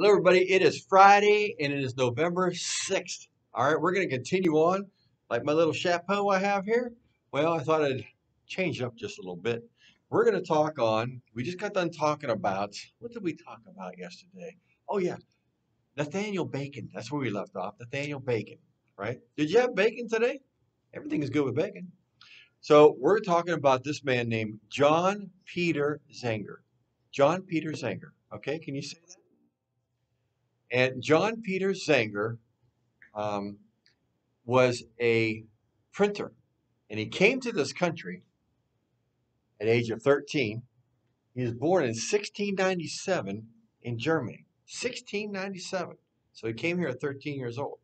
Hello, everybody. It is Friday and it is November 6th. All right, we're going to continue on like my little chapeau I have here. Well, I thought I'd change it up just a little bit. We're going to talk on, we just got done talking about, what did we talk about yesterday? Oh, yeah, Nathaniel Bacon. That's where we left off. Nathaniel Bacon, right? Did you have bacon today? Everything is good with bacon. So we're talking about this man named John Peter Zenger. John Peter Zenger. Okay, can you say that? And John Peter Zenger um, was a printer, and he came to this country at age of 13. He was born in 1697 in Germany. 1697. So he came here at 13 years old.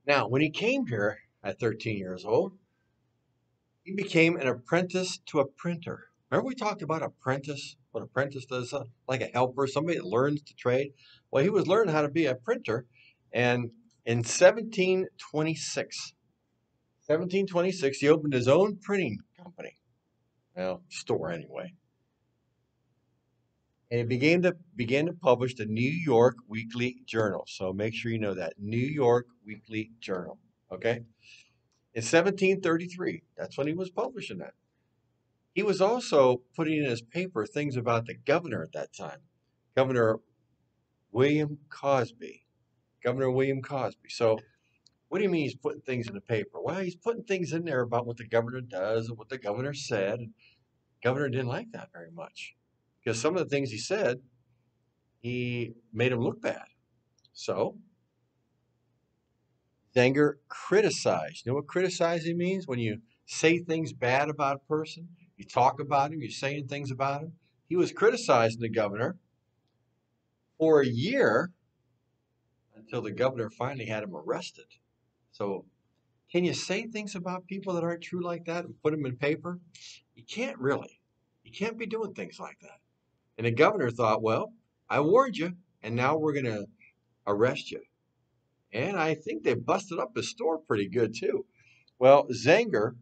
Now, when he came here at 13 years old, he became an apprentice to a printer. Remember we talked about apprentice? What apprentice does, like a helper, somebody that learns to trade. Well, he was learning how to be a printer, and in 1726, he opened his own printing company. Well, store anyway. And he began to publish the New York Weekly Journal. So make sure you know that New York Weekly Journal. Okay. In 1733, that's when he was publishing that. He was also putting in his paper things about the governor at that time, Governor William Cosby. Governor William Cosby. So what do you mean he's putting things in the paper? Well, he's putting things in there about what the governor does and what the governor said. Governor didn't like that very much because some of the things he said, he made him look bad. So Zenger criticized. You know what criticizing means? When you say things bad about a person, you talk about him, you're saying things about him. He was criticizing the governor for a year until the governor finally had him arrested. So can you say things about people that aren't true like that and put them in paper? You can't really. You can't be doing things like that. And the governor thought, well, I warned you, and now we're going to arrest you. And I think they busted up his store pretty good, too. Well, Zenger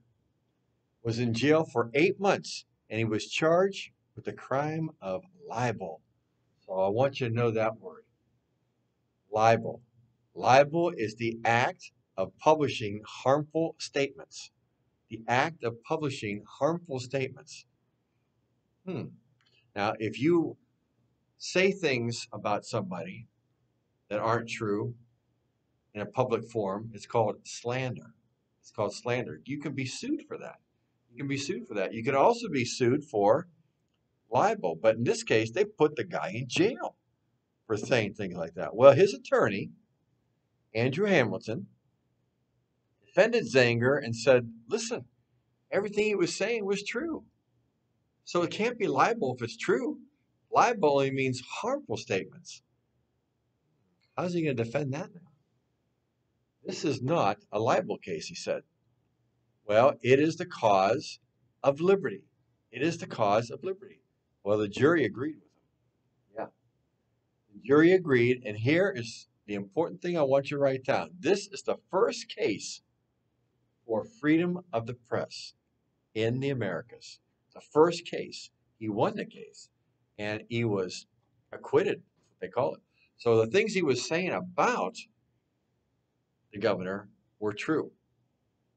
was in jail for 8 months, and he was charged with the crime of libel. So I want you to know that word libel. Libel is the act of publishing harmful statements. The act of publishing harmful statements. Now, if you say things about somebody that aren't true in a public forum, it's called slander. It's called slander. You can be sued for that. You can be sued for that. You can also be sued for libel. But in this case, they put the guy in jail for saying things like that. Well, his attorney, Andrew Hamilton, defended Zenger and said, listen, everything he was saying was true. So it can't be libel if it's true. Libel only means harmful statements. How's he going to defend that now? This is not a libel case, he said. Well, it is the cause of liberty. It is the cause of liberty. Well, the jury agreed with him. Yeah. The jury agreed, and here is the important thing I want you to write down. This is the first case for freedom of the press in the Americas. The first case. He won the case, and he was acquitted, they call it. So the things he was saying about the governor were true.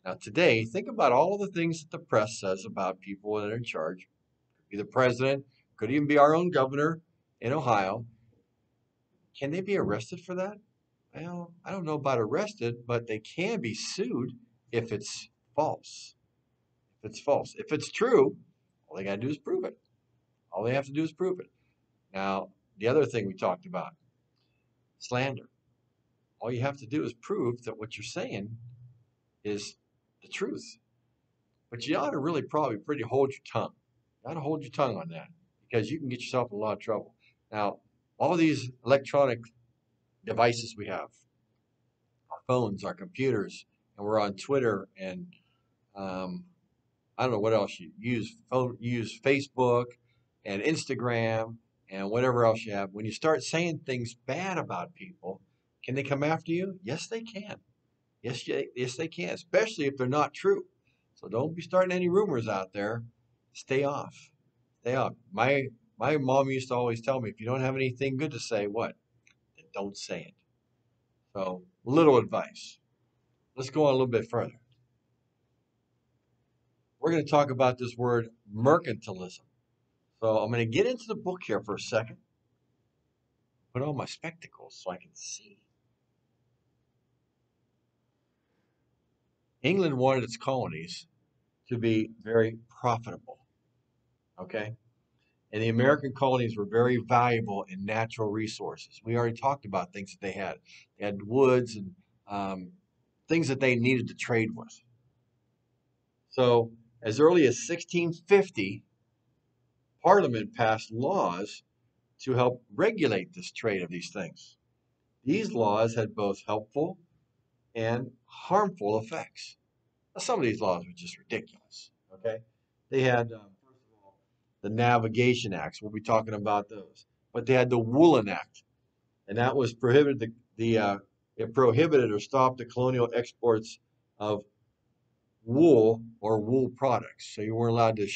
Now, today, think about all the things that the press says about people that are in charge. Could be the president, could even be our own governor in Ohio. Can they be arrested for that? Well, I don't know about arrested, but they can be sued if it's false. If it's false. If it's true, all they got to do is prove it. All they have to do is prove it. Now, the other thing we talked about, slander. All you have to do is prove that what you're saying is the truth. But you ought to really probably pretty hold your tongue. You ought to hold your tongue on that because you can get yourself in a lot of trouble. Now, all these electronic devices we have, our phones, our computers, and we're on Twitter and um, I don't know what else you use. You use Facebook and Instagram and whatever else you have. When you start saying things bad about people, can they come after you? Yes, they can. Yes, they can, especially if they're not true. So don't be starting any rumors out there. Stay off. Stay off. My My mom used to always tell me, if you don't have anything good to say, what? Then don't say it. So, little advice. Let's go on a little bit further. We're going to talk about this word mercantilism. So, I'm going to get into the book here for a second, put on my spectacles so I can see. England wanted its colonies to be very profitable, okay? And the American colonies were very valuable in natural resources. We already talked about things that they had. They had woods and um, things that they needed to trade with. So, as early as 1650, Parliament passed laws to help regulate this trade of these things. These laws had both helpful and harmful effects. Now, some of these laws were just ridiculous. Okay, they had first of all the Navigation Acts. We'll be talking about those, but they had the Woolen Act, and that was prohibited it prohibited or stopped the colonial exports of wool or wool products. So you weren't allowed to,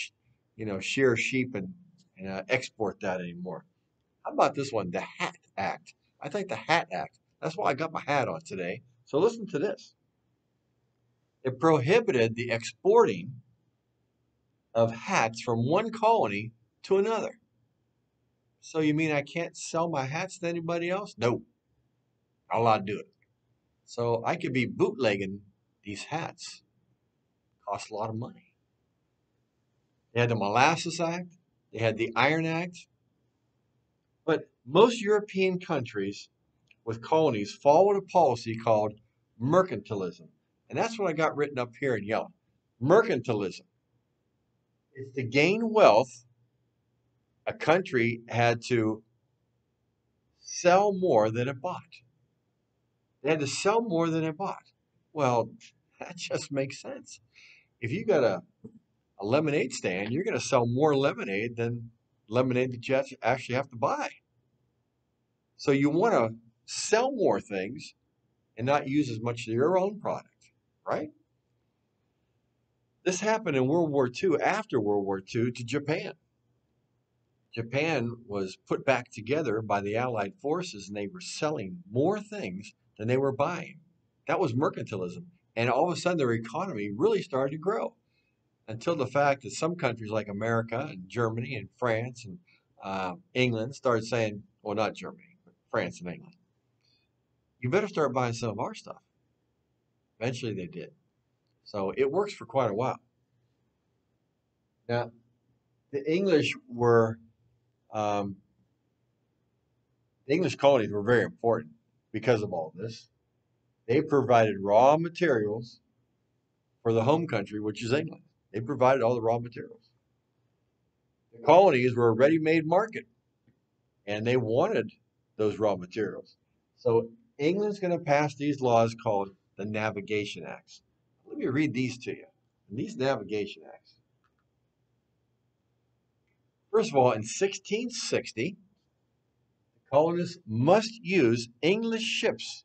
shear sheep and export that anymore. How about this one, the Hat Act? I think the Hat Act. That's why I got my hat on today. So listen to this. It prohibited the exporting of hats from one colony to another. So you mean I can't sell my hats to anybody else? No, not allowed to do it. So I could be bootlegging these hats. Cost a lot of money. They had the Molasses Act. They had the Iron Act. But most European countries with colonies followed a policy called mercantilism. And that's what I got written up here in yellow. Mercantilism. It's to gain wealth, a country had to sell more than it bought. They had to sell more than it bought. Well, that just makes sense. If you got a lemonade stand, you're going to sell more lemonade than lemonade that you actually have to buy. So you want to sell more things and not use as much of your own product, right? This happened in World War II, after World War II, to Japan. Japan was put back together by the Allied forces and they were selling more things than they were buying. That was mercantilism. And all of a sudden, their economy really started to grow until the fact that some countries like America and Germany and France and England started saying, well, not Germany, but France and England, you better start buying some of our stuff. Eventually, they did. So it works for quite a while. Now, the English were um, the English colonies were very important because of all this. They provided raw materials for the home country, which is England. They provided all the raw materials. The colonies were a ready-made market, and they wanted those raw materials. So England's going to pass these laws called the Navigation Acts. Let me read these to you. And these Navigation Acts. First of all, in 1660, colonists must use English ships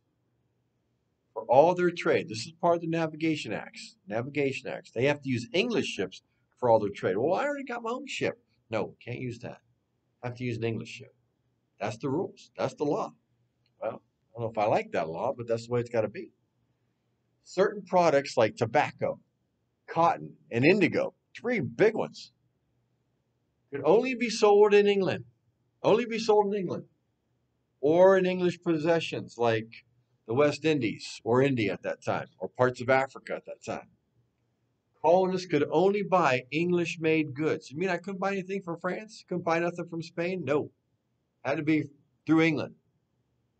for all their trade. This is part of the Navigation Acts. Navigation Acts. They have to use English ships for all their trade. Well, I already got my own ship. No, can't use that. I have to use an English ship. That's the rules. That's the law. Well, I don't know if I like that law, but that's the way it's got to be. Certain products like tobacco, cotton, and indigo, three big ones, could only be sold in England. Only be sold in England. Or in English possessions like the West Indies or India at that time, or parts of Africa at that time. Colonists could only buy English made goods. You mean I couldn't buy anything from France? Couldn't buy nothing from Spain? No. Had to be through England.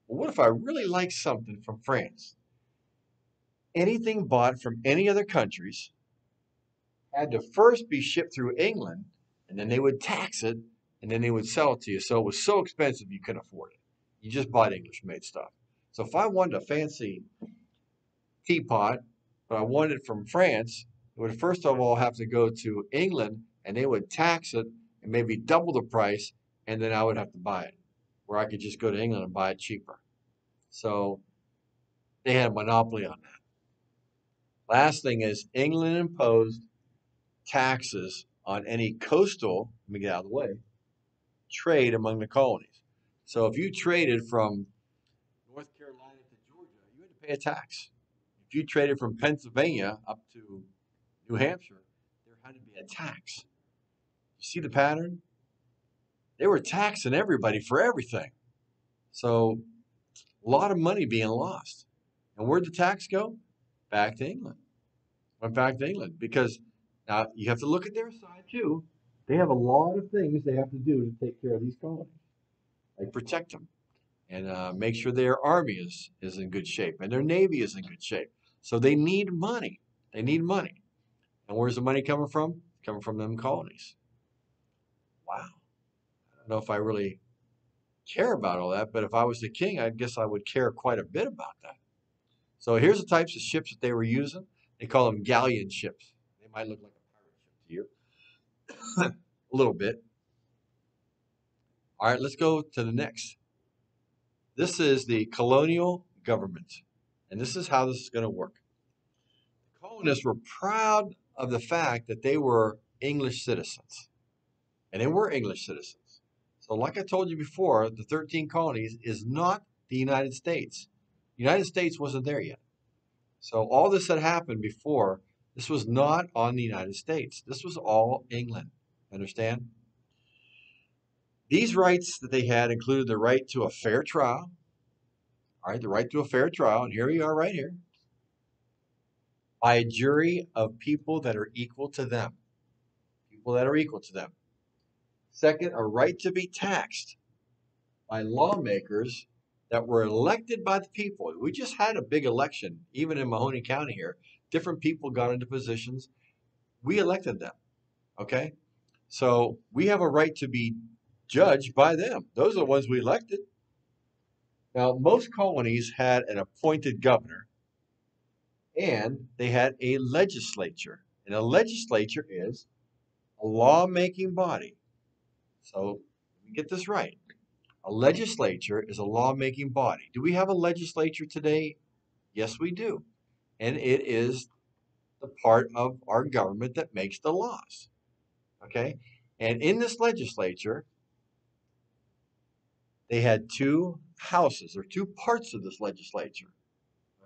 Well, what if I really like something from France? Anything bought from any other countries had to first be shipped through England, and then they would tax it, and then they would sell it to you. So it was so expensive you couldn't afford it. You just bought English made stuff. So if I wanted a fancy teapot, but I wanted it from France, it would first of all have to go to England and they would tax it and maybe double the price, and then I would have to buy it. Where I could just go to England and buy it cheaper. So they had a monopoly on that. Last thing is England imposed taxes on any coastal, let me get out of the way, trade among the colonies. So if you traded from North Carolina to Georgia, you had to pay a tax. If you traded from Pennsylvania up to New Hampshire, there had to be a tax. You see the pattern? They were taxing everybody for everything. So a lot of money being lost. And where'd the tax go? Back to England. Went back to England because now you have to look at their side too. They have a lot of things they have to do to take care of these colonies, like protect them and make sure their army is in good shape and their navy is in good shape. So they need money. They need money. And where's the money coming from? Coming from them colonies. Wow. I don't know if I really care about all that, but if I was the king, I guess I would care quite a bit about that. So here's the types of ships that they were using. They call them galleon ships. They might look like a pirate ship to you, a little bit. All right, let's go to the next. This is the colonial government, and this is how this is going to work. The colonists were proud of the fact that they were English citizens, and they were English citizens. So, like I told you before, the 13 colonies is not the United States. The United States wasn't there yet. So all this had happened before. This was not on the United States. This was all England. Understand? These rights that they had included the right to a fair trial. All right, the right to a fair trial. And here we are right here. By a jury of people that are equal to them. People that are equal to them. Second, a right to be taxed by lawmakers that were elected by the people. We just had a big election, even in Mahoney County here. Different people got into positions. We elected them. Okay? So we have a right to be judged by them. Those are the ones we elected. Now, most colonies had an appointed governor and they had a legislature. And a legislature is a lawmaking body. So let me get this right. A legislature is a lawmaking body. Do we have a legislature today? Yes, we do. And it is the part of our government that makes the laws. Okay? And in this legislature, they had two houses or two parts of this legislature.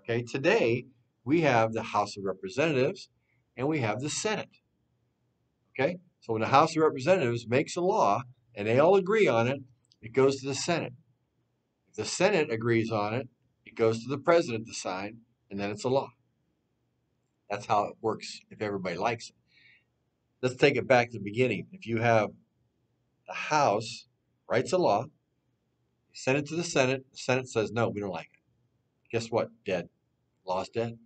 Okay, today we have the House of Representatives and we have the Senate. Okay, so when the House of Representatives makes a law and they all agree on it, it goes to the Senate. If the Senate agrees on it, it goes to the president to sign, and then it's a law. That's how it works if everybody likes it. Let's take it back to the beginning. If you have the House writes a law, you send it to the Senate says, no, we don't like it. Guess what? Dead. Law's dead.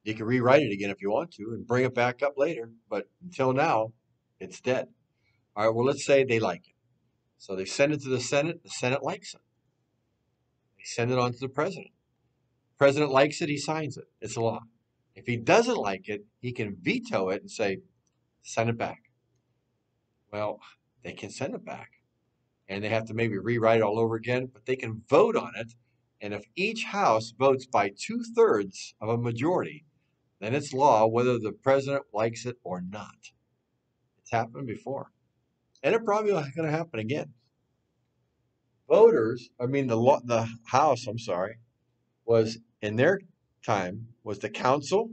You can rewrite it again if you want to and bring it back up later, but until now, it's dead. All right, well, let's say they like it. So they send it to the Senate likes it. They send it on to the president. The president likes it, he signs it. It's a law. If he doesn't like it, he can veto it and say, send it back. Well, they can send it back. And they have to maybe rewrite it all over again, but they can vote on it. And if each house votes by 2/3 of a majority, then it's law whether the president likes it or not. It's happened before. And it probably going to happen again. The House, I'm sorry, was in their time was the council,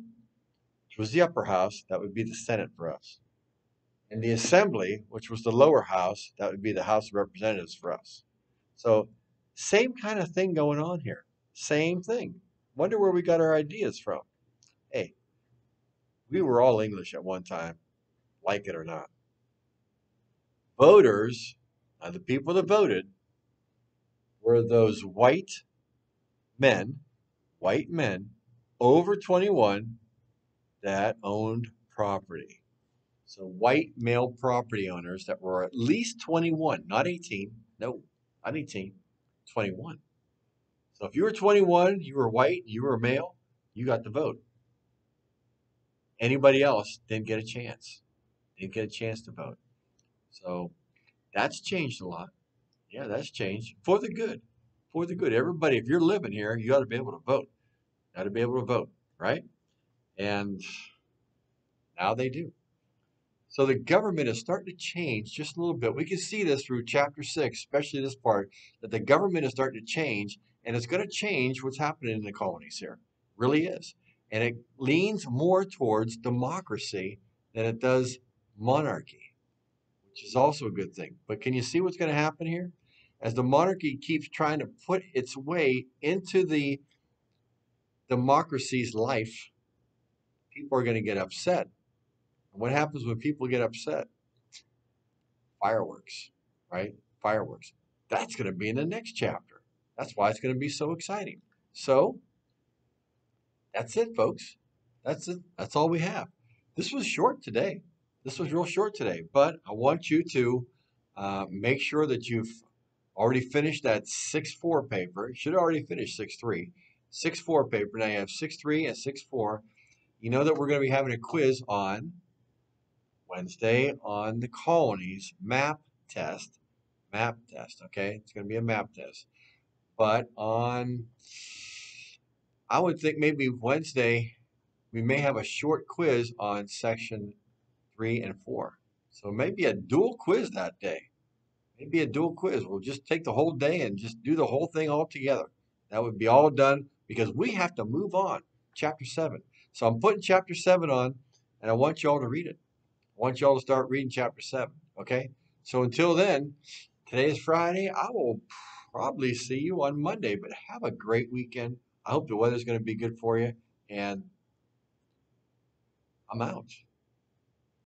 which was the upper house, that would be the Senate for us. And the assembly, which was the lower house, that would be the House of Representatives for us. So same kind of thing going on here. Same thing. Wonder where we got our ideas from. Hey, we were all English at one time, like it or not. Voters, the people that voted, were those men, white men over 21 that owned property. So white male property owners that were at least 21, not 18. No, not 18, 21. So if you were 21, you were white, you were a male, you got the vote. Anybody else didn't get a chance. Didn't get a chance to vote. So that's changed a lot. Yeah, that's changed for the good. For the good. Everybody, if you're living here, you got to be able to vote. Got to be able to vote, right? And now they do. So the government is starting to change just a little bit. We can see this through chapter 6, especially this part, that the government is starting to change, and it's going to change what's happening in the colonies here. Really is. And it leans more towards democracy than it does monarchy, which is also a good thing. But can you see what's going to happen here? As the monarchy keeps trying to put its way into the democracy's life, people are going to get upset. And what happens when people get upset? Fireworks, right? Fireworks. That's going to be in the next chapter. That's why it's going to be so exciting. So that's it, folks. That's it. That's all we have. This was short today. This was real short today, but I want you to make sure that you've already finished that 6-4 paper. You should have already finished 6-3. 6-4 paper. Now you have 6-3 and 6-4. You know that we're going to be having a quiz on Wednesday on the colonies map test. Map test, okay? It's going to be a map test. But on, I would think maybe Wednesday, we may have a short quiz on section 3 and 4. So maybe a dual quiz that day. Maybe a dual quiz. We'll just take the whole day and just do the whole thing all together. That would be all done because we have to move on. Chapter 7. So I'm putting chapter 7 on, and I want y'all to read it. I want y'all to start reading chapter 7. Okay? So until then, today is Friday. I will probably see you on Monday, but have a great weekend. I hope the weather's going to be good for you, and I'm out.